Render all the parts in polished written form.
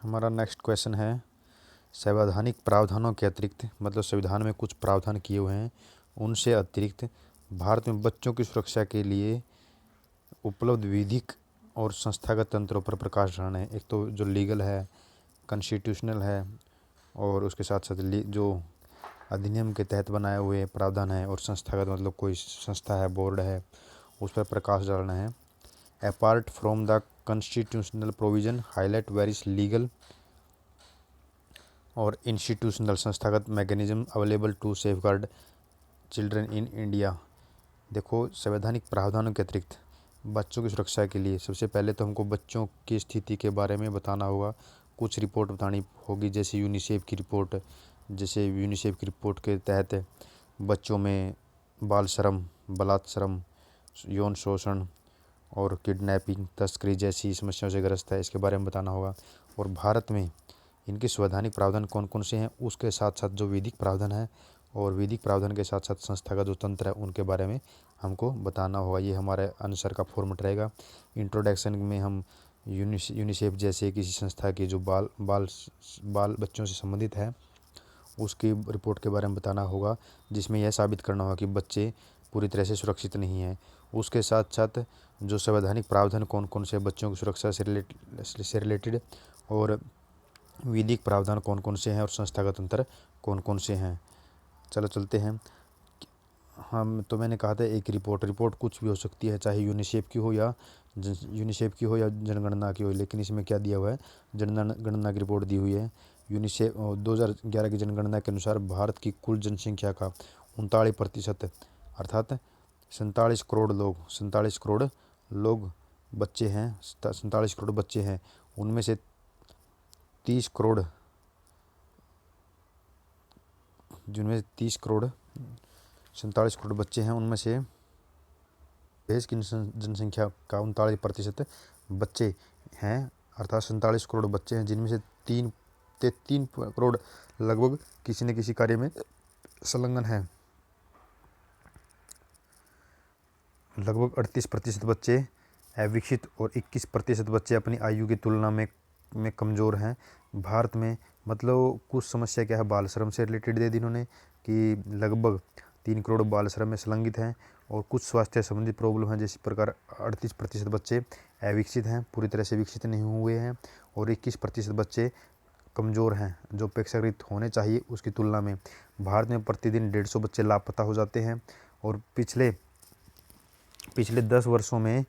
हमारा next question है, संवैधानिक प्रावधानों के अतिरिक्त, मतलब संविधान में कुछ प्रावधान किए हुए हैं, उनसे अतिरिक्त भारत में बच्चों की सुरक्षा के लिए उपलब्ध विधिक और संस्थागत तंत्रों पर प्रकाश डालना है। एक तो जो लीगल है, कॉन्स्टिट्यूशनल है, और उसके साथ साथ जो अधिनियम के तहत बनाए हुए प्रावधान है, और संस्थागत मतलब कोई संस्था है, बोर्ड है, उस पर प्रकाश डालना है। Apart from the constitutional provision highlight various legal और इंस्टीट्यूशनल संस्थागत mechanism available to safeguard children in India. देखो, संवैधानिक प्रावधानों के अतिरिक्त बच्चों की सुरक्षा के लिए सबसे पहले तो हमको बच्चों की स्थिति के बारे में बताना होगा, कुछ रिपोर्ट बतानी होगी, जैसे यूनिसेफ की रिपोर्ट। जैसे यूनिसेफ की रिपोर्ट के तहत बच्चों में बाल श्रम, बलात्श्रम, यौन शोषण और किडनैपिंग, तस्करी जैसी समस्याओं से ग्रस्त है, इसके बारे में बताना होगा। और भारत में इनके संवैधानिक प्रावधान कौन कौन से हैं, उसके साथ साथ जो विधिक प्रावधान है, और विधिक प्रावधान के साथ साथ संस्थागत जो तंत्र है, उनके बारे में हमको बताना होगा। ये हमारे आंसर का फॉर्मेट रहेगा। इंट्रोडक्शन में हम यूनिसेफ जैसे किसी संस्था की जो बाल बच्चों से संबंधित है, उसकी रिपोर्ट के बारे में बताना होगा, जिसमें यह साबित करना होगा कि बच्चे पूरी तरह से सुरक्षित नहीं हैं। उसके साथ साथ जो संवैधानिक प्रावधान कौन कौन से बच्चों की सुरक्षा से रिलेटेड, और विधिक प्रावधान कौन कौन से हैं, और संस्थागत तंत्र कौन कौन से हैं। चलो चलते हैं। हम तो मैंने कहा था एक रिपोर्ट कुछ भी हो सकती है, चाहे यूनिसेफ की हो या जनगणना की हो, लेकिन इसमें क्या दिया हुआ है, जनगणना की रिपोर्ट दी हुई है। यूनिसेफ 2011 की जनगणना के अनुसार भारत की कुल जनसंख्या का 39% अर्थात 47 करोड़ लोग बच्चे हैं। 47 करोड़ बच्चे हैं, उनमें से 30 करोड़, जिनमें 30 करोड़ 47 करोड़ बच्चे हैं, उनमें से देश की जनसंख्या का 39% बच्चे हैं, अर्थात 47 करोड़ बच्चे हैं, जिनमें से 3 करोड़ लगभग किसी न किसी कार्य में संलग्न है। लगभग 38% बच्चे अविकसित और 21% बच्चे अपनी आयु की तुलना में कमज़ोर हैं। भारत में मतलब कुछ समस्या क्या है, बाल श्रम से रिलेटेड दे दी इन्होंने कि लगभग 3 करोड़ बाल श्रम में संलग्नित हैं, और कुछ स्वास्थ्य संबंधी प्रॉब्लम है, जिस प्रकार 38% बच्चे अविकसित हैं, पूरी तरह से विकसित नहीं हुए हैं, और 21% बच्चे कमज़ोर हैं, जो अपेक्षाकृत होने चाहिए उसकी तुलना में। भारत में प्रतिदिन 150 बच्चे लापता हो जाते हैं, और पिछले 10 वर्षों में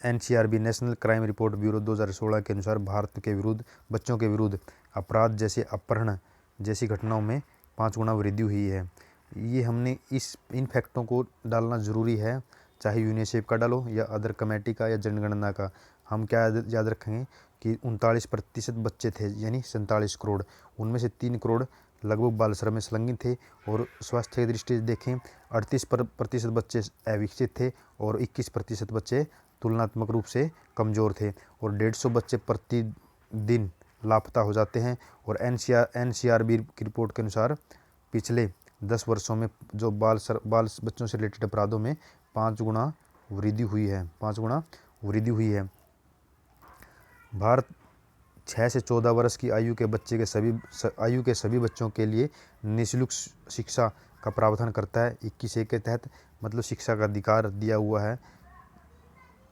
NCRB national crime report bureau 2016 के अनुसार भारत के विरुद्ध बच्चों के विरुद्ध अपराध जैसे अपहरण जैसी घटनाओं में 5 गुना वृद्धि हुई है। ये हमने इन फैक्टों को डालना ज़रूरी है, चाहे यूनिसेफ का डालो या अदर कमेटी का या जनगणना का। हम क्या याद रखेंगे कि 39% बच्चे थे, यानी 47 करोड़, उनमें से 3 करोड़ लगभग बाल श्रम में संलग्न थे, और स्वास्थ्य की दृष्टि से देखें 38% बच्चे अविकसित थे, और 21% बच्चे तुलनात्मक रूप से कमज़ोर थे, और 150 बच्चे प्रतिदिन लापता हो जाते हैं। और NCRB की रिपोर्ट के अनुसार पिछले 10 वर्षों में जो बाल बच्चों से रिलेटेड अपराधों में 5 गुना वृद्धि हुई है। भारत 6 से 14 वर्ष की आयु के सभी बच्चों के लिए निःशुल्क शिक्षा का प्रावधान करता है 21A के तहत, मतलब शिक्षा का अधिकार दिया हुआ है।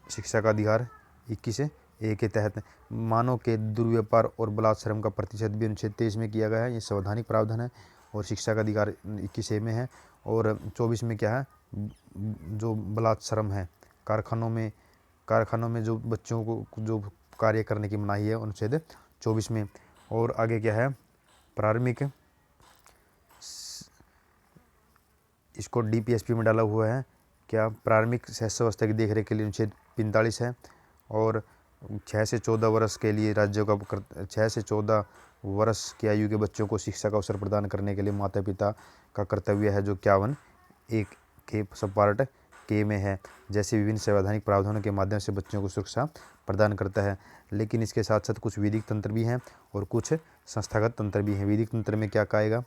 शिक्षा का अधिकार 21A के तहत। मानव के दुर्व्यापार और बलात्श्रम का प्रतिशत भी अनुच्छेद 23 में किया गया है, ये संवैधानिक प्रावधान है, और शिक्षा का अधिकार 21A में है। और 24 में क्या है, जो बलात्श्रम है, कारखानों में जो बच्चों को जो कार्य करने की मनाही है, अनुच्छेद 24 में। और आगे क्या है, प्रारंभिक, इसको DPSP में डाला हुआ है, क्या प्रारंभिक शिक्षावस्था की देखरेख के लिए अनुच्छेद 45 है। और 6 से 14 वर्ष के लिए राज्यों का 6 से 14 वर्ष की आयु के बच्चों को शिक्षा का अवसर प्रदान करने के लिए माता पिता का कर्तव्य है, जो 51 के सब पार्ट के में है। जैसे विभिन्न संवैधानिक प्रावधानों के माध्यम से बच्चों को सुरक्षा प्रदान करता है, लेकिन इसके साथ साथ कुछ विधिक तंत्र भी हैं और कुछ संस्थागत तंत्र भी हैं। विधिक तंत्र में क्या कहेगा,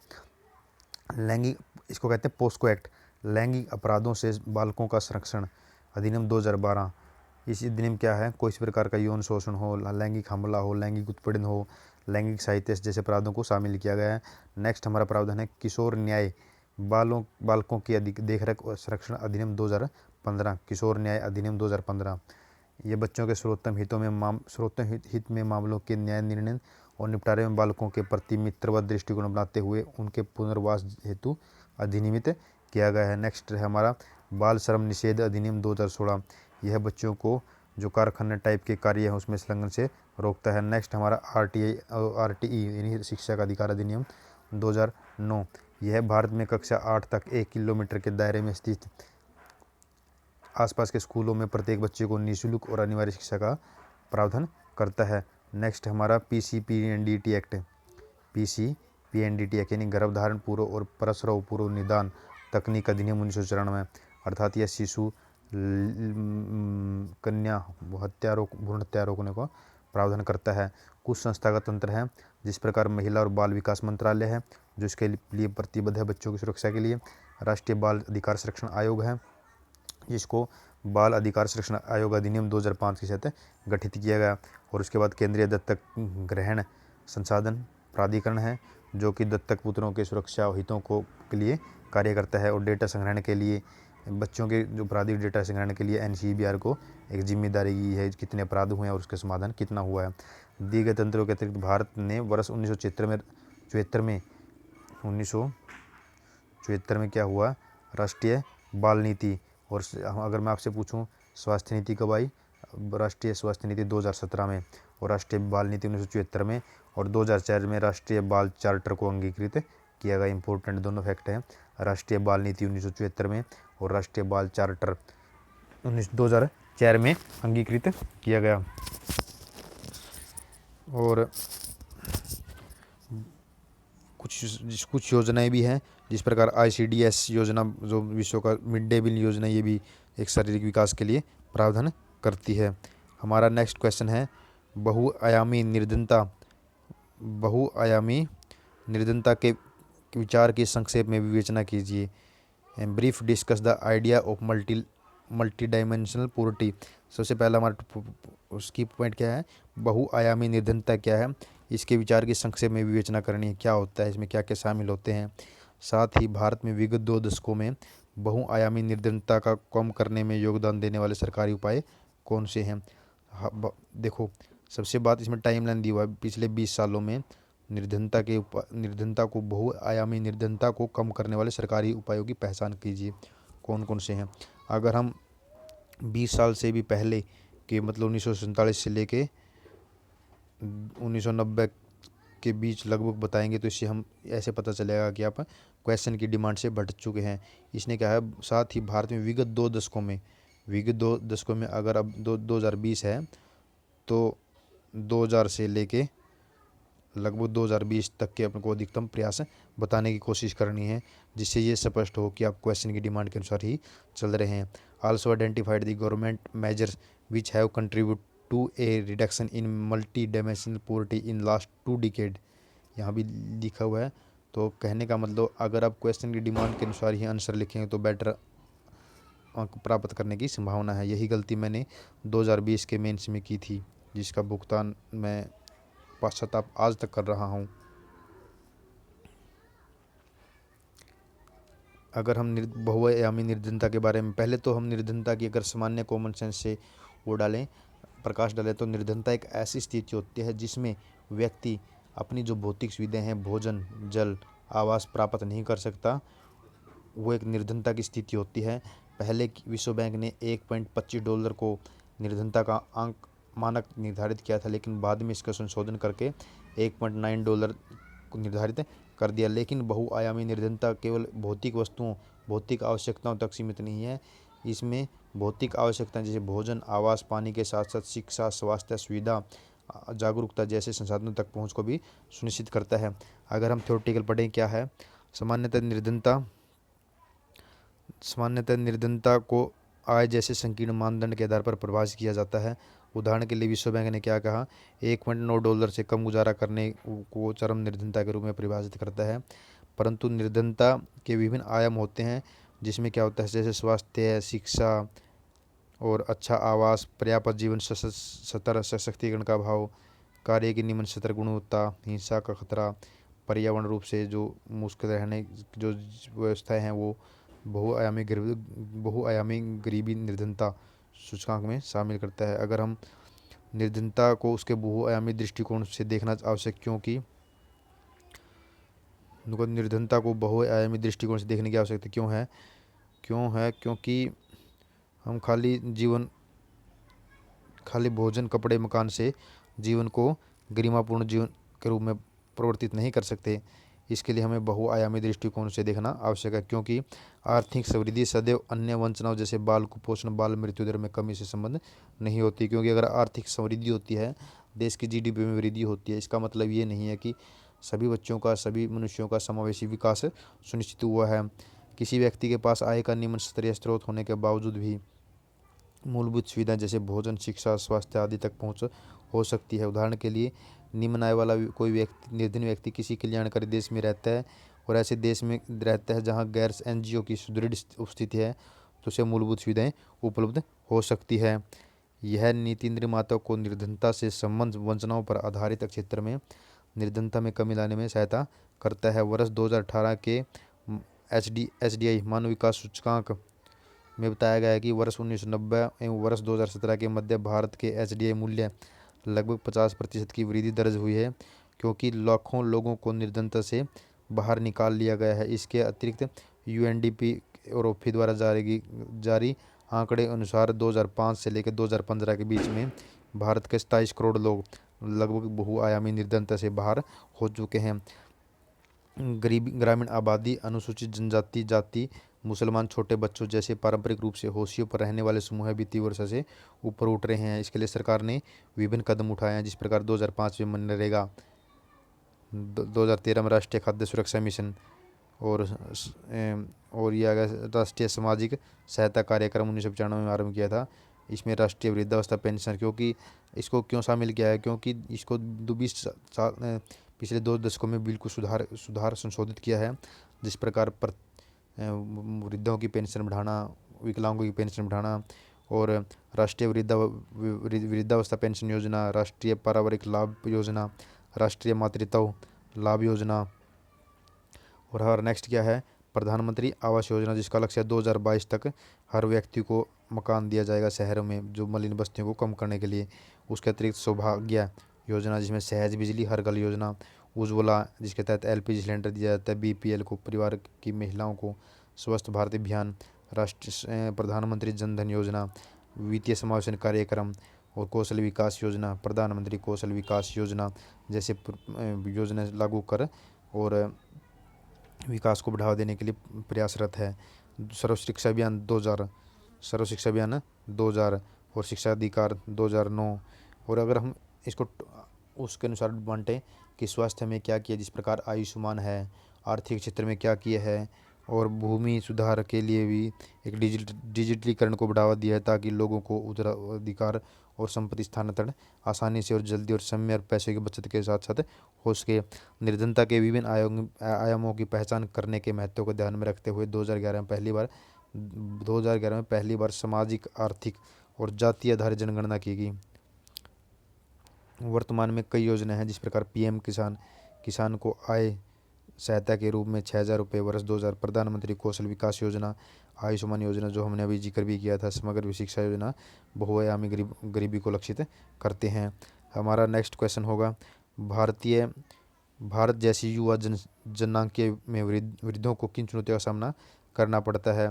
लैंगिक, इसको कहते हैं पोस्को एक्ट, लैंगिक अपराधों से बालकों का संरक्षण अधिनियम 2012, इस अधिनियम क्या है, कोई इस प्रकार का यौन शोषण हो, लैंगिक हमला हो, लैंगिक उत्पीड़न हो, लैंगिक साहित्य जैसे अपराधों को शामिल किया गया है। नेक्स्ट हमारा प्रावधान है किशोर न्याय बालकों की देखरेख और संरक्षण अधिनियम 2015, किशोर न्याय अधिनियम 2015। ये बच्चों के सर्वोत्तम हित में मामलों के न्याय निर्णय और निपटारे में बालकों के प्रति मित्रवत दृष्टिकोण बनाते हुए उनके पुनर्वास हेतु अधिनियमित किया गया है। नेक्स्ट है हमारा बाल श्रम निषेध अधिनियम 2016। यह बच्चों को जो कारखाना टाइप के कार्य हैं उसमें संलग्न से रोकता है। नेक्स्ट हमारा आरटीई यानी शिक्षा का अधिकार अधिनियम 2009। यह भारत में कक्षा 8 तक 1 किलोमीटर के दायरे में स्थित आसपास के स्कूलों में प्रत्येक बच्चे को निःशुल्क और अनिवार्य शिक्षा का प्रावधान करता है। नेक्स्ट हमारा पीसीपीएनडीटी एक्ट यानी गर्भधारण पूर्व और प्रसव पूर्व निदान तकनीक अधिनियम 1994, अर्थात यह शिशु कन्या भ्रूण हत्या रोकने को प्रावधान करता है। कुछ संस्थागत तंत्र है जिस प्रकार महिला और बाल विकास मंत्रालय है जो इसके लिए प्रतिबद्ध है बच्चों की सुरक्षा के लिए। राष्ट्रीय बाल अधिकार संरक्षण आयोग है जिसको बाल अधिकार संरक्षण आयोग अधिनियम 2005 के तहत गठित किया गया। और उसके बाद केंद्रीय दत्तक ग्रहण संसाधन प्राधिकरण है जो कि दत्तक पुत्रों के सुरक्षा हितों को के लिए कार्य करता है। और डेटा संग्रहण के लिए बच्चों के जो आपराधिक डेटा संग्रहण के लिए एनसीबीआर को एक जिम्मेदारी की है, कितने अपराध हुए हैं और उसका समाधान कितना हुआ है। दिए गए तंत्रों के अतिरिक्त भारत ने वर्ष 1974 में क्या हुआ, राष्ट्रीय बाल नीति। और अगर मैं आपसे पूछूं स्वास्थ्य नीति कब आई, राष्ट्रीय स्वास्थ्य नीति 2017 में, और राष्ट्रीय बाल नीति 1974 में, और 2004 में राष्ट्रीय बाल चार्टर को अंगीकृत किया गया। इंपॉर्टेंट दोनों फैक्ट हैं, राष्ट्रीय बाल नीति 1974 में और राष्ट्रीय बाल चार्टर 2004 में अंगीकृत किया गया। और कुछ योजनाएं भी हैं जिस प्रकार ICDS योजना जो विश्व का मिड डे मील योजना, ये भी एक शारीरिक विकास के लिए प्रावधान करती है। हमारा नेक्स्ट क्वेश्चन है बहुआयामी निर्धनता के विचार की संक्षेप में विवेचना कीजिए। Brief discuss the idea of multi dimensional poverty. सबसे पहला हमारा उसकी पॉइंट क्या है, बहुआयामी निर्धनता क्या है, इसके विचार की संक्षेप में विवेचना करनी है, क्या होता है, इसमें क्या क्या शामिल होते हैं। साथ ही भारत में विगत 2 दशकों में बहुआयामी निर्धनता का कम करने में योगदान देने वाले सरकारी उपाय कौन से हैं। देखो सबसे बात इसमें टाइमलाइन दी हुआ है, पिछले 20 सालों में बहुआयामी निर्धनता को कम करने वाले सरकारी उपायों की पहचान कीजिए, कौन कौन से हैं। अगर हम 20 साल से भी पहले के मतलब 1947 से लेके 1990 के बीच लगभग बताएंगे तो इससे हम ऐसे पता चलेगा कि आप क्वेश्चन की डिमांड से भटक चुके हैं। इसने कहा है साथ ही भारत में विगत दो दशकों में अगर अब 2020 है तो 2000 से लेके लगभग 2020 तक के अपने को अधिकतम प्रयास बताने की कोशिश करनी है, जिससे ये स्पष्ट हो कि आप क्वेश्चन की डिमांड के अनुसार ही चल रहे हैं। Also identified the government measures which have contribute to a reduction in multi dimensional poverty in last 2 decade. यहाँ भी लिखा हुआ है, तो कहने का मतलब अगर आप क्वेश्चन की डिमांड के अनुसार ही आंसर लिखेंगे तो बेटर अंक प्राप्त करने की संभावना है। यही गलती मैंने 2020 के मेंस में की थी, जिसका भुगतान मैं पश्चाताप आज तक कर रहा हूँ। अगर हम बहुआयामी निर्धनता के बारे में पहले तो हम निर्धनता की अगर सामान्य कॉमन सेंस से वो प्रकाश डालें तो निर्धनता एक ऐसी स्थिति होती है जिसमें व्यक्ति अपनी जो भौतिक सुविधाएं हैं, भोजन, जल, आवास प्राप्त नहीं कर सकता, वो एक निर्धनता की स्थिति होती है। पहले विश्व बैंक ने $1.25 को निर्धनता का मानक निर्धारित किया था, लेकिन बाद में इसका संशोधन करके $1.9 को निर्धारित कर दिया। लेकिन बहुआयामी निर्धनता केवल भौतिक आवश्यकताओं तक सीमित नहीं है। इसमें भौतिक आवश्यकताएं जैसे भोजन, आवास, पानी के साथ साथ शिक्षा, स्वास्थ्य सुविधा, जागरूकता जैसे संसाधनों तक पहुंच को भी सुनिश्चित करता है। अगर हम थ्योरेटिकल पढ़ें क्या है, सामान्यतः निर्धनता को आय जैसे संकीर्ण मानदंड के आधार पर परिभाषित किया जाता है। उदाहरण के लिए विश्व बैंक ने क्या कहा, $1.9 से कम गुजारा करने को चरम निर्धनता के रूप में परिभाषित करता है। परंतु निर्धनता के विभिन्न आयाम होते हैं, जिसमें क्या होता है जैसे स्वास्थ्य, शिक्षा, और अच्छा आवास, पर्याप्त जीवन स्तर, सशक्तिकरण का भाव, कार्य की निम्न स्तर गुणवत्ता, हिंसा का खतरा, पर्यावरण रूप से जो मुश्किल रहने जो व्यवस्थाएं हैं वो बहुआयामी गरीबी निर्धनता सूचकांक में शामिल करता है। अगर हम निर्धनता को उसके बहुआयामी दृष्टिकोण से देखना आवश्यक, निर्धनता को बहुआयामी दृष्टिकोण से देखने की आवश्यकता क्यों है क्योंकि हम खाली भोजन, कपड़े, मकान से जीवन को गरिमापूर्ण जीवन के रूप में परिवर्तित नहीं कर सकते। इसके लिए हमें बहुआयामी दृष्टिकोण से देखना आवश्यक है, क्योंकि आर्थिक समृद्धि सदैव अन्य वंचनाओं जैसे बाल कुपोषण, बाल मृत्यु दर में कमी से संबंध नहीं होती। क्योंकि अगर आर्थिक समृद्धि होती है, देश की जीडीपी में वृद्धि होती है, इसका मतलब ये नहीं है कि सभी बच्चों का, सभी मनुष्यों का समावेशी विकास सुनिश्चित हुआ है। किसी व्यक्ति के पास आय का निम्न स्तरीय स्रोत होने के बावजूद भी मूलभूत सुविधाएं जैसे भोजन, शिक्षा, स्वास्थ्य आदि तक पहुंच हो सकती है। उदाहरण के लिए, निम्न आय वाला कोई व्यक्ति, निर्धन व्यक्ति किसी कल्याणकारी देश में रहता है और ऐसे देश में रहता है जहां गैर एनजीओ की सुदृढ़ उपस्थिति है, तो उसे मूलभूत सुविधाएं उपलब्ध हो सकती है। यह नीति निर्माताओं को निर्धनता से संबंध वंचनाओं पर आधारित क्षेत्र में निर्धनता में कमी लाने में सहायता करता है। वर्ष 2018 के एच डी आई मानव विकास सूचकांक में बताया गया है कि वर्ष 1990 एवं वर्ष 2017 के मध्य भारत के एच.डी.आई मूल्य लगभग 50% की वृद्धि दर्ज हुई है, क्योंकि लाखों लोगों को निर्धनता से बाहर निकाल लिया गया है। इसके अतिरिक्त यूएनडीपी और ओफी द्वारा जारी आंकड़े अनुसार 2005 से लेकर 2015 के बीच में भारत के 27 करोड़ लोग लगभग बहुआयामी निर्धनता से बाहर हो चुके हैं। गरीबी, ग्रामीण आबादी, अनुसूचित जनजाति, जाति, मुसलमान, छोटे बच्चों जैसे पारंपरिक रूप से होशियों पर रहने वाले समूह वित्तीय वर्षा से ऊपर उठ रहे हैं। इसके लिए सरकार ने विभिन्न कदम उठाए हैं, जिस प्रकार 2005 में मनरेगा, 2013 में राष्ट्रीय खाद्य सुरक्षा मिशन और यह राष्ट्रीय सामाजिक सहायता कार्यक्रम 1995 में आरंभ किया था। इसमें राष्ट्रीय वृद्धावस्था पेंशन, क्योंकि इसको क्यों शामिल किया है, क्योंकि इसको 20 साल पिछले 2 दशकों में बिल्कुल सुधार संशोधित किया है। जिस प्रकार वृद्धों की पेंशन बढ़ाना, विकलांगों की पेंशन बढ़ाना और राष्ट्रीय वृद्धावस्था पेंशन योजना, राष्ट्रीय पारिवारिक लाभ योजना, राष्ट्रीय मातृत्व लाभ योजना, और हर नेक्स्ट क्या है, प्रधानमंत्री आवास योजना, जिसका लक्ष्य 2022 तक हर व्यक्ति को मकान दिया जाएगा शहरों में जो मलिन बस्तियों को कम करने के लिए। उसके अतिरिक्त सौभाग्य योजना, जिसमें सहज बिजली हर घर योजना, उज्ज्वला जिसके तहत एलपीजी सिलेंडर दिया जाता है बीपीएल को, परिवार की महिलाओं को, स्वस्थ भारत अभियान, राष्ट्रीय प्रधानमंत्री जन धन योजना, वित्तीय समावेशन कार्यक्रम और कौशल विकास योजना, प्रधानमंत्री कौशल विकास योजना जैसे योजना लागू कर और विकास को बढ़ावा देने के लिए प्रयासरत है। सर्व शिक्षा अभियान 2000 और शिक्षा अधिकार 2009। और अगर हम इसको उसके अनुसार बांटें कि स्वास्थ्य में क्या किया, जिस प्रकार आयुष्मान है, आर्थिक क्षेत्र में क्या किया है, और भूमि सुधार के लिए भी एक डिजिटलीकरण को बढ़ावा दिया है, ताकि लोगों को उत्तराधिकार और संपत्ति स्थानांतरण आसानी से और जल्दी और समय और पैसे की बचत के साथ साथ हो सके। निर्धनता के विभिन्न आयामों की पहचान करने के महत्व को ध्यान में रखते हुए 2011 में पहली बार सामाजिक, आर्थिक और जातीय आधारित जनगणना की गई। वर्तमान में कई योजनाएं हैं, जिस प्रकार पीएम किसान को आय सहायता के रूप में 6,000 रुपये वर्ष 2000, प्रधानमंत्री कौशल विकास योजना, आयुष्मान योजना जो हमने अभी जिक्र भी किया था, समग्र शिक्षा योजना बहुआयामी गरीबी को लक्षित करते हैं। हमारा नेक्स्ट क्वेश्चन होगा, भारत जैसी युवा जनांग में वृद्धों को किन चुनौतियों का सामना करना पड़ता है।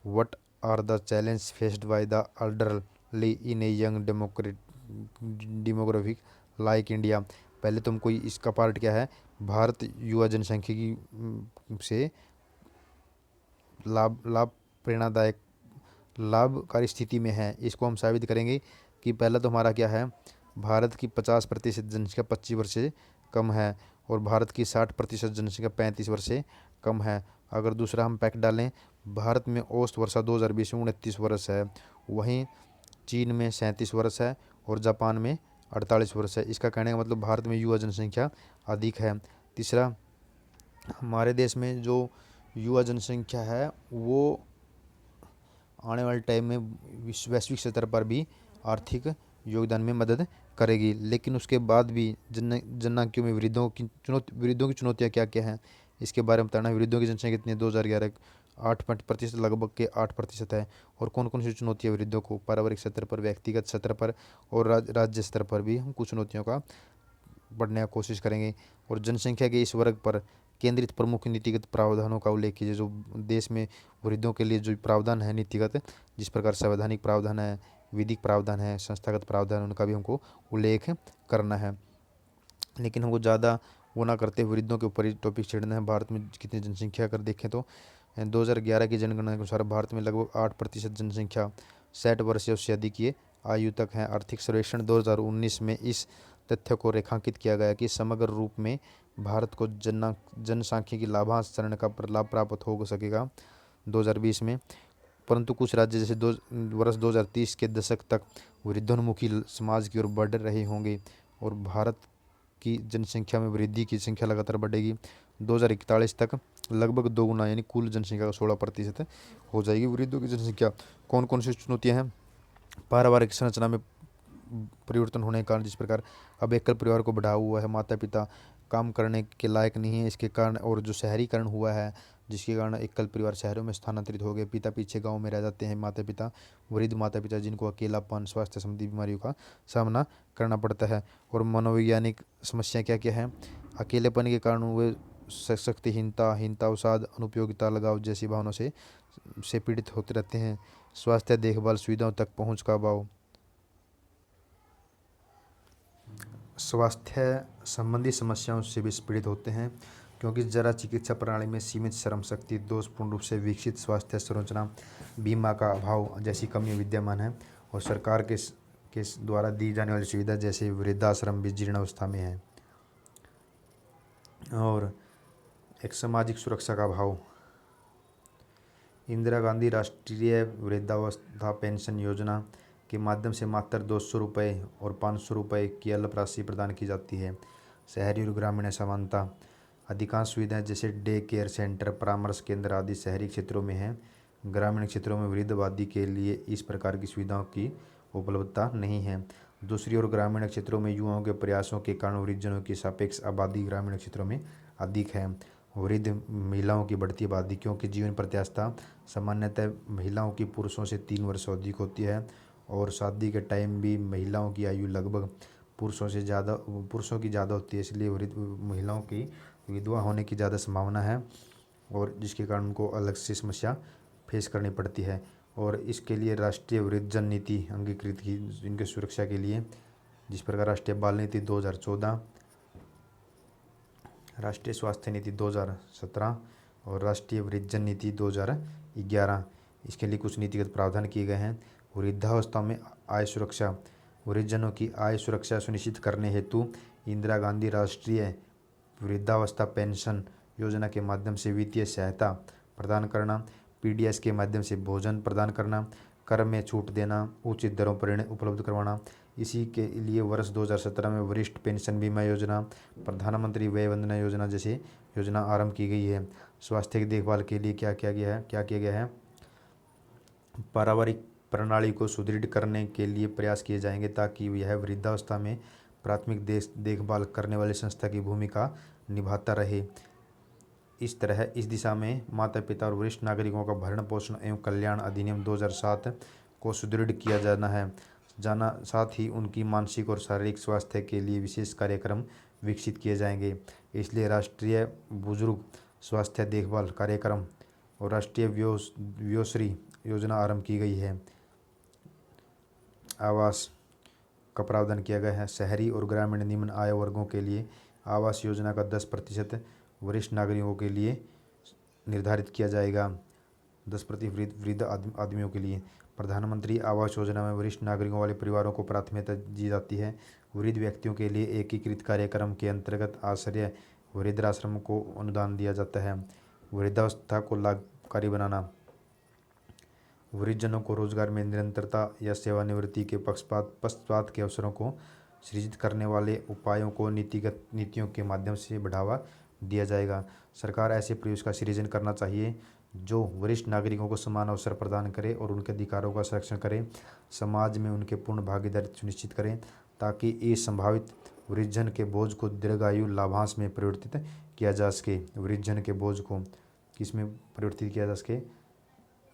What are the challenge faced by the elderly in a young demographic like India. पहले तुमको इसका पार्ट क्या है, भारत युवा जनसांख्यिकी से प्रेरणादायक लाभकारी स्थिति में है। इसको हम साबित करेंगे कि पहला तो हमारा क्या है, भारत की 50% जनसंख्या 25 वर्ष से कम है और भारत की 60% जनसंख्या 35 वर्ष से कम है। अगर दूसरा हम फैक्ट डालें, भारत में औसत वर्षा 2020 में 29 वर्ष है, वहीं चीन में 37 वर्ष है और जापान में 48 वर्ष है। इसका कहने का मतलब भारत में युवा जनसंख्या अधिक है। तीसरा, हमारे देश में जो युवा जनसंख्या है वो आने वाले टाइम में वैश्विक स्तर पर भी आर्थिक योगदान में मदद करेगी। लेकिन उसके बाद भी जननांकियों में वृद्धों की चुनौतियाँ क्या क्या हैं, इसके बारे में बताना है। वृद्धों की जनसंख्या कितनी है? 2011 8% लगभग के 8% है। और कौन कौन सी चुनौतियाँ वृद्धों को पारिवारिक स्तर पर, व्यक्तिगत स्तर पर और राज्य स्तर पर भी हम कुछ चुनौतियों का बढ़ने का कोशिश करेंगे। और जनसंख्या के इस वर्ग पर केंद्रित प्रमुख नीतिगत प्रावधानों का उल्लेख कीजिए। जो देश में वृद्धों के लिए जो प्रावधान है नीतिगत, जिस प्रकार संवैधानिक प्रावधान है, विधिक प्रावधान है, संस्थागत प्रावधान, उनका भी हमको उल्लेख करना है। लेकिन हमको ज़्यादा वो ना करते हुए वृद्धों के ऊपर ही टॉपिक छेड़ना है। भारत में कितनी जनसंख्या अगर देखें तो 2011 की जनगणना के अनुसार भारत में लगभग 8% जनसंख्या 60 वर्ष या उससे अधिक की आयु तक है। आर्थिक सर्वेक्षण 2019 में इस तथ्य को रेखांकित किया गया कि समग्र रूप में भारत को जनसांख्यिकी लाभांश चरण का लाभ प्राप्त हो सकेगा 2020 में। परंतु कुछ राज्य जैसे वर्ष 2030 के दशक तक वृद्धोन्मुखी समाज की ओर बढ़ रहे होंगे और भारत की जनसंख्या में वृद्धि की संख्या लगातार बढ़ेगी। 2041 तक लगभग 2 गुना यानी कुल जनसंख्या का 16% हो जाएगी वृद्धों की जनसंख्या। कौन कौन सी चुनौतियाँ हैं? पारिवारिक संरचना में परिवर्तन होने के कारण, जिस प्रकार अब एकल परिवार को बढ़ावा हुआ है, माता पिता काम करने के लायक नहीं है इसके कारण, और जो शहरीकरण हुआ है जिसके कारण एकल परिवार शहरों में स्थानांतरित हो गए, पिता पीछे गांव में रह जाते हैं माता पिता, वृद्ध माता पिता जिनको अकेलापन, स्वास्थ्य संबंधी बीमारियों का सामना करना पड़ता है। और मनोवैज्ञानिक समस्या क्या क्या है? अकेलेपन के कारण वे शक्तिहीनता, अवसाद, अनुपयोगिता, लगाव जैसी भावनाओं से पीड़ित होते रहते हैं। स्वास्थ्य देखभाल सुविधाओं तक पहुंच का अभाव, स्वास्थ्य संबंधी समस्याओं से भी पीड़ित होते हैं क्योंकि जरा चिकित्सा प्रणाली में सीमित श्रम शक्ति, दोषपूर्ण रूप से विकसित स्वास्थ्य संरचना, बीमा का अभाव जैसी कमियां विद्यमान है। और सरकार के द्वारा दी जाने वाली सुविधा जैसे वृद्धाश्रम भी जीर्णावस्था में है। और एक सामाजिक सुरक्षा का अभाव, इंदिरा गांधी राष्ट्रीय वृद्धावस्था पेंशन योजना के माध्यम से मात्र 200 रुपये और 500 रुपये की अल्प राशि प्रदान की जाती है। शहरी और ग्रामीण असमानता, अधिकांश सुविधाएं जैसे डे केयर सेंटर, परामर्श केंद्र आदि शहरी क्षेत्रों में हैं। ग्रामीण क्षेत्रों में वृद्ध आबादी के लिए इस प्रकार की सुविधाओं की उपलब्धता नहीं है। दूसरी ओर ग्रामीण क्षेत्रों में युवाओं के प्रयासों के कारण वृद्धजनों की सापेक्ष आबादी ग्रामीण क्षेत्रों में अधिक है। वृद्ध महिलाओं की बढ़ती आबादी, क्योंकि जीवन प्रत्याशा सामान्यतः महिलाओं की पुरुषों से 3 वर्ष से अधिक होती है और शादी के टाइम भी महिलाओं की आयु लगभग पुरुषों की ज़्यादा होती है, इसलिए वृद्ध महिलाओं की विधवा होने की ज़्यादा संभावना है और जिसके कारण उनको अलग से समस्या फेस करनी पड़ती है। और इसके लिए राष्ट्रीय वृद्धजन नीति अंगीकृत की इनके सुरक्षा के लिए, जिस प्रकार राष्ट्रीय बाल नीति 2014, राष्ट्रीय स्वास्थ्य नीति 2017 और राष्ट्रीय वृद्धजन नीति 2011, इसके लिए कुछ नीतिगत प्रावधान किए गए हैं। वृद्धावस्था में आय सुरक्षा, वृद्धजनों की आय सुरक्षा सुनिश्चित करने हेतु इंदिरा गांधी राष्ट्रीय वृद्धावस्था पेंशन योजना के माध्यम से वित्तीय सहायता प्रदान करना, पीडीएस के माध्यम से भोजन प्रदान करना, कर में छूट देना, उचित दरों पर ऋण उपलब्ध करवाना। इसी के लिए वर्ष 2017 में वरिष्ठ पेंशन बीमा योजना, प्रधानमंत्री वय वंदना योजना जैसी योजना आरंभ की गई है। स्वास्थ्य की देखभाल के लिए क्या किया गया है? पारिवारिक प्रणाली को सुदृढ़ करने के लिए प्रयास किए जाएंगे ताकि यह वृद्धावस्था में प्राथमिक देखभाल करने वाली संस्था की भूमिका निभाता रहे। इस तरह इस दिशा में माता पिता और वरिष्ठ नागरिकों का भरण पोषण एवं कल्याण अधिनियम 2007 को सुदृढ़ किया जाना साथ ही उनकी मानसिक और शारीरिक स्वास्थ्य के लिए विशेष कार्यक्रम विकसित किए जाएंगे। इसलिए राष्ट्रीय बुजुर्ग स्वास्थ्य देखभाल कार्यक्रम और राष्ट्रीय व्योश्री योजना आरंभ की गई है। आवास का प्रावधान किया गया है। शहरी और ग्रामीण निम्न आय वर्गों के लिए आवास योजना का 10% वरिष्ठ नागरिकों के लिए निर्धारित किया जाएगा। 10% वृद्ध आदमियों के लिए। प्रधानमंत्री आवास योजना में वरिष्ठ नागरिकों वाले परिवारों को प्राथमिकता दी जाती है। वृद्ध व्यक्तियों के लिए एकीकृत कार्यक्रम के अंतर्गत आश्रय वृद्धाश्रम को अनुदान दिया जाता है। वृद्धावस्था को लाभकारी बनाना, वृद्धजनों को रोजगार में निरंतरता या सेवानिवृत्ति के पश्चात के अवसरों को सृजित करने वाले उपायों को नीतियों के माध्यम से बढ़ावा दिया जाएगा। सरकार ऐसे प्रयास का सृजन करना चाहिए जो वरिष्ठ नागरिकों को समान अवसर प्रदान करे और उनके अधिकारों का संरक्षण करें, समाज में उनके पूर्ण भागीदारी सुनिश्चित करें, ताकि इस संभावित वृद्धजन के बोझ को दीर्घायु लाभांश में परिवर्तित किया जा सके। वृद्धजन के बोझ को किस में परिवर्तित किया जा सके?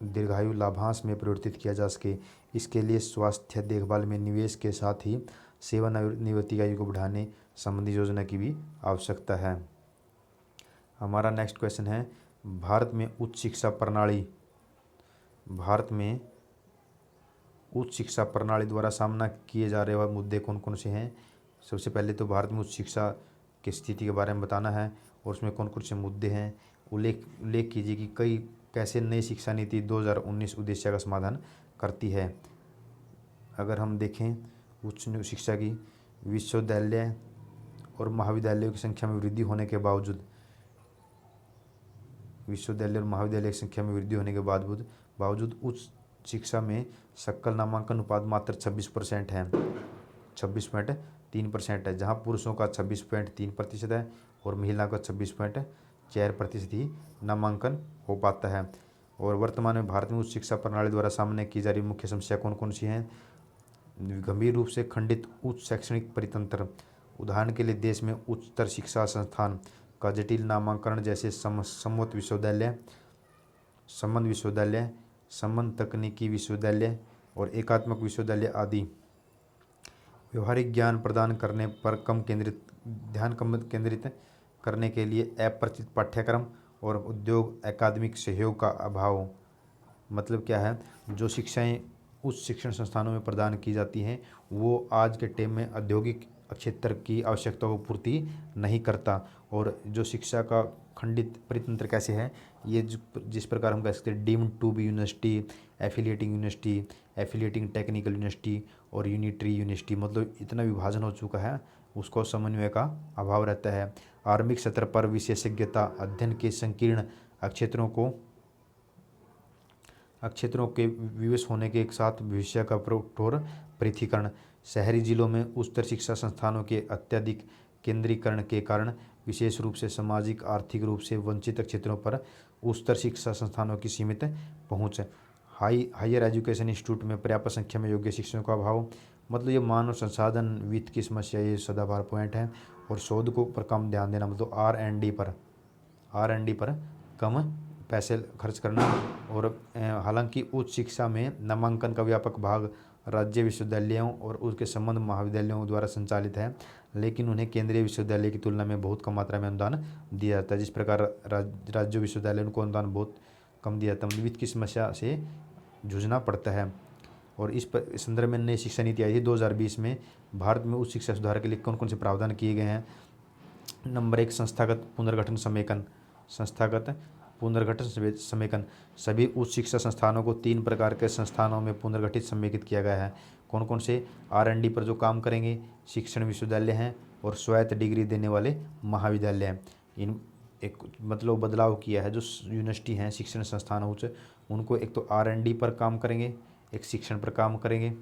दीर्घायु लाभांश में परिवर्तित किया जा सके। इसके लिए स्वास्थ्य देखभाल में निवेश के साथ ही सेवानिवृत्ति आयु को बढ़ाने संबंधी योजना की भी आवश्यकता है। हमारा नेक्स्ट क्वेश्चन है, भारत में उच्च शिक्षा प्रणाली द्वारा सामना किए जा रहे मुद्दे कौन कौन से हैं? सबसे पहले तो भारत में उच्च शिक्षा की स्थिति के बारे में बताना है और उसमें कौन कौन से मुद्दे हैं उल्लेख कीजिए कि कैसे नई शिक्षा नीति 2019 उद्देश्य का समाधान करती है। अगर हम देखें उच्च शिक्षा की, विश्वविद्यालय और महाविद्यालयों की संख्या में वृद्धि होने के बावजूद उच्च शिक्षा में सकल नामांकन अनुपात मात्र 26% है, 26.3% है, जहाँ पुरुषों का 26.3% है और महिला का 26.4% ही नामांकन हो पाता है। और वर्तमान में भारत में उच्च शिक्षा प्रणाली द्वारा सामने की जा रही मुख्य समस्या कौन कौन सी हैं? गंभीर रूप से खंडित उच्च शैक्षणिक परितंत्र। उदाहरण के लिए देश में उच्चतर शिक्षा संस्थान का जटिल नामांकन, जैसे संबद्ध विश्वविद्यालय, संबद्ध तकनीकी विश्वविद्यालय और एकात्मक विश्वविद्यालय आदि। व्यवहारिक ज्ञान प्रदान करने पर ध्यान कम केंद्रित करने के लिए अपरिचित पाठ्यक्रम और उद्योग अकादमिक सहयोग का अभाव। मतलब क्या है? जो शिक्षाएं उच्च शिक्षण संस्थानों में प्रदान की जाती हैं वो आज के टाइम में औद्योगिक क्षेत्र की आवश्यकताओं को पूर्ति नहीं करता। और जो शिक्षा का खंडित परितंत्र कैसे है, ये जिस प्रकार हम कह सकते हैं deemed to be university, affiliating technical university और यूनिटरी यूनिवर्सिटी, मतलब इतना विभाजन हो चुका है, उसको समन्वय का अभाव रहता है। आरंभिक स्तर पर विशेषज्ञता अध्ययन के संकीर्ण अक्षेत्रों के विवश होने के साथ भविष्य का कठोर पृथक्करण। शहरी जिलों में उच्चतर शिक्षा संस्थानों के अत्यधिक केंद्रीकरण के कारण विशेष रूप से सामाजिक आर्थिक रूप से वंचित क्षेत्रों पर उच्चतर शिक्षा संस्थानों की सीमित पहुंच। हायर एजुकेशन इंस्टीट्यूट में पर्याप्त संख्या में योग्य शिक्षकों का अभाव। मतलब ये मानव संसाधन वित्त की समस्या, ये सदाबहार पॉइंट है। और शोध को पर कम ध्यान देना, मतलब R&D पर कम पैसे खर्च करना। और हालांकि उच्च शिक्षा में नामांकन का व्यापक भाग राज्य विश्वविद्यालयों और उसके संबद्ध महाविद्यालयों द्वारा संचालित है, लेकिन उन्हें केंद्रीय विश्वविद्यालय की तुलना में बहुत कम मात्रा में अनुदान दिया जाता है। जिस प्रकार राज्य विश्वविद्यालयों को अनुदान बहुत कम दिया जाता है, मतलब वित्त की समस्या से जूझना पड़ता है। और इस संदर्भ में नई शिक्षा नीति आई थी 2020 में। भारत में उच्च शिक्षा सुधार के लिए कौन कौन से प्रावधान किए गए हैं? नंबर 1, संस्थागत पुनर्गठन समेकन। सभी उच्च शिक्षा संस्थानों को 3 प्रकार के संस्थानों में पुनर्गठित समेकित किया गया है। कौन कौन से? R&D पर जो काम करेंगे शिक्षण विश्वविद्यालय हैं और स्वायत्त डिग्री देने वाले महाविद्यालय हैं। इन एक मतलब बदलाव किया है, जो यूनिवर्सिटी हैं, शिक्षण संस्थान उच्च, उनको एक तो R&D पर काम करेंगे, एक शिक्षण पर काम करेंगे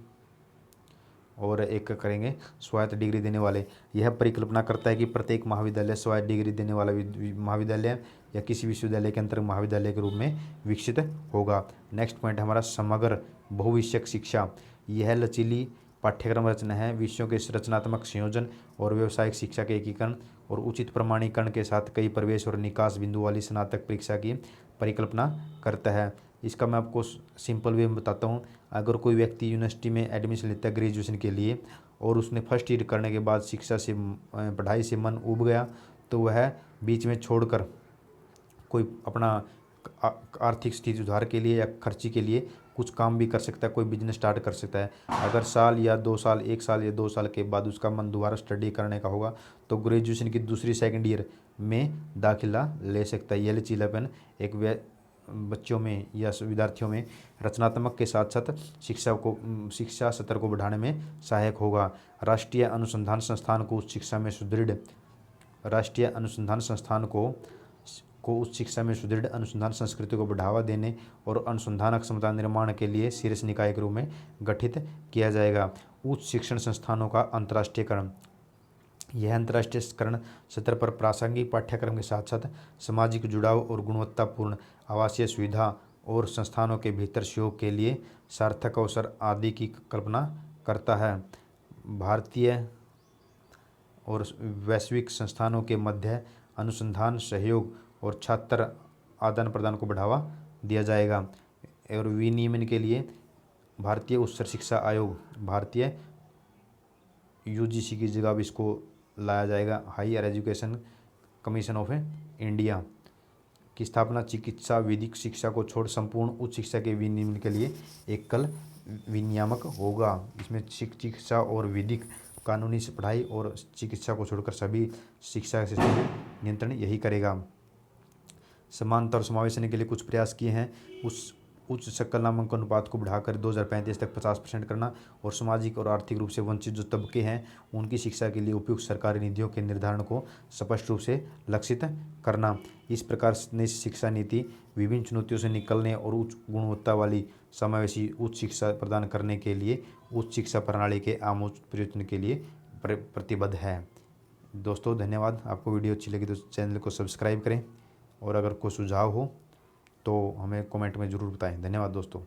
और एक करेंगे स्वायत्त डिग्री देने वाले। यह परिकल्पना करता है कि प्रत्येक महाविद्यालय स्वायत्त डिग्री देने वाला महाविद्यालय या किसी विश्वविद्यालय के अंतर्गत महाविद्यालय के रूप में विकसित होगा। नेक्स्ट पॉइंट हमारा समग्र बहुविषयक शिक्षा। यह लचीली पाठ्यक्रम रचना है, विषयों के रचनात्मक संयोजन और व्यावसायिक शिक्षा के एकीकरण और उचित प्रमाणीकरण के साथ कई प्रवेश और निकास बिंदु वाली स्नातक परीक्षा की परिकल्पना करता है। इसका मैं आपको सिंपल वे में बताता हूँ। अगर कोई व्यक्ति यूनिवर्सिटी में एडमिशन लेता है ग्रेजुएशन के लिए और उसने फर्स्ट ईयर करने के बाद पढ़ाई से मन उब गया, तो वह बीच में छोड़कर कोई अपना आर्थिक स्थिति सुधार के लिए या खर्ची के लिए कुछ काम भी कर सकता है, कोई बिजनेस स्टार्ट कर सकता है। अगर साल या 2 साल, 1 साल या 2 साल के बाद उसका मन दोबारा स्टडी करने का होगा तो ग्रेजुएशन की दूसरी सेकंड ईयर में दाखिला ले सकता है। यह लचीलापन एक बच्चों में या विद्यार्थियों में रचनात्मक के साथ साथ शिक्षा स्तर को बढ़ाने में सहायक होगा। राष्ट्रीय अनुसंधान संस्थान को उच्च शिक्षा में सुदृढ़ अनुसंधान संस्कृति को बढ़ावा देने और अनुसंधान क्षमता निर्माण के लिए शीर्ष निकाय के रूप में गठित किया जाएगा। उच्च शिक्षण संस्थानों का अंतर्राष्ट्रीयकरण। यह अंतर्राष्ट्रीयकरण सत्र पर प्रासंगिक पाठ्यक्रम के साथ साथ सामाजिक जुड़ाव और गुणवत्तापूर्ण आवासीय सुविधा और संस्थानों के भीतर सहयोग के लिए सार्थक अवसर आदि की कल्पना करता है। भारतीय और वैश्विक संस्थानों के मध्य अनुसंधान सहयोग और छात्र आदान प्रदान को बढ़ावा दिया जाएगा। और विनियमन के लिए भारतीय उच्च शिक्षा आयोग, भारतीय यूजीसी की जगह अब इसको लाया जाएगा, higher education commission of India की स्थापना चिकित्सा विधिक शिक्षा को छोड़ संपूर्ण उच्च शिक्षा के विनियमन के लिए एकल विनियामक होगा। इसमें चिकित्सा और विधिक कानूनी पढ़ाई और चिकित्सा को छोड़कर सभी शिक्षा से नियंत्रण यही करेगा। समानता और समावेशन के लिए कुछ प्रयास किए हैं। उस उच्च सकल नामांकन अनुपात को बढ़ाकर 2035 तक 50% करना और सामाजिक और आर्थिक रूप से वंचित जो तबके हैं उनकी शिक्षा के लिए उपयुक्त सरकारी निधियों के निर्धारण को स्पष्ट रूप से लक्षित करना। इस प्रकार नई शिक्षा नीति विभिन्न चुनौतियों से निकलने और उच्च गुणवत्ता वाली समावेशी उच्च शिक्षा प्रदान करने के लिए उच्च शिक्षा प्रणाली के आमूल परिवर्तन के लिए प्रतिबद्ध है। दोस्तों धन्यवाद। आपको वीडियो अच्छी लगी तो चैनल को सब्सक्राइब करें और अगर कोई सुझाव हो तो हमें कमेंट में ज़रूर बताएं। धन्यवाद दोस्तों।